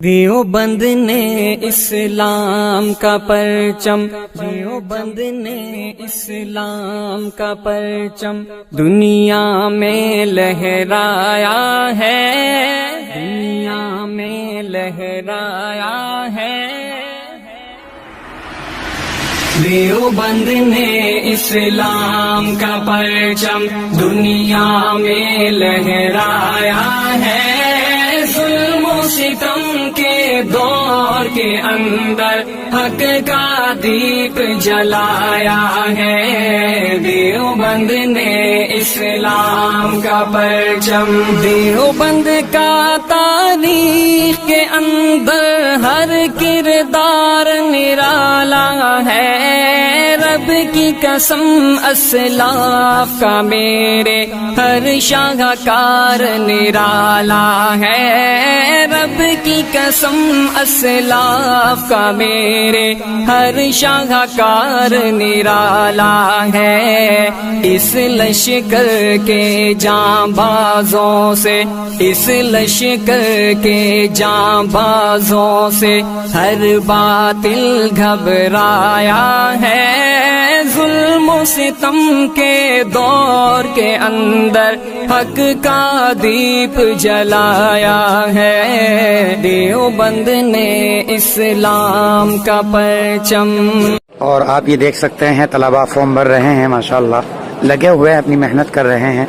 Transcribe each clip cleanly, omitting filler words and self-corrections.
دیوبند نے اسلام کا پرچم، دیوبند نے اسلام کا پرچم دنیا میں لہرایا ہے، دنیا میں لہرایا ہے۔ دیوبند نے اسلام کا پرچم دنیا میں لہرایا ہے، ظلم و ستم کے دور کے اندر حق کا دیپ جلایا ہے۔ دیوبند نے اسلام کا پرچم، دیوبند کا تاریخ کے اندر ہر کردار نرالا ہے، رب کی قسم اسلاف کا میرے ہر شاہکار نرالا ہے، رب کی قسم اسلاف کا میرے ہر شاہکار نرالا ہے۔ اس لشکر کے جاں بازوں سے، اس لشکر کے جاں بازوں سے ہر باطل گھبرایا ہے، ظلم و ستم کے دور کے اندر حق کا دیپ جلایا ہے۔ دیوبند نے اسلام کا پرچم۔ اور آپ یہ دیکھ سکتے ہیں طلباء فارم بھر رہے ہیں، ماشاءاللہ لگے ہوئے ہیں، اپنی محنت کر رہے ہیں۔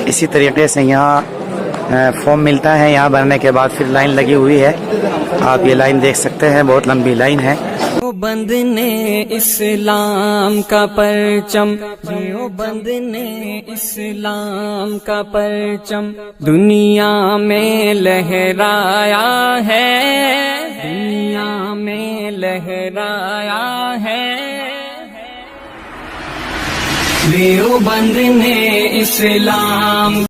اسی طریقے سے یہاں فارم ملتا ہے، یہاں بھرنے کے بعد پھر لائن لگی ہوئی ہے، آپ یہ لائن دیکھ سکتے ہیں، بہت لمبی لائن ہے۔ دیوبند نے اسلام کا پرچم، دیوبند نے اسلام کا پرچم دنیا میں لہرایا ہے، دنیا میں لہرایا ہے۔ دیوبند نے اسلام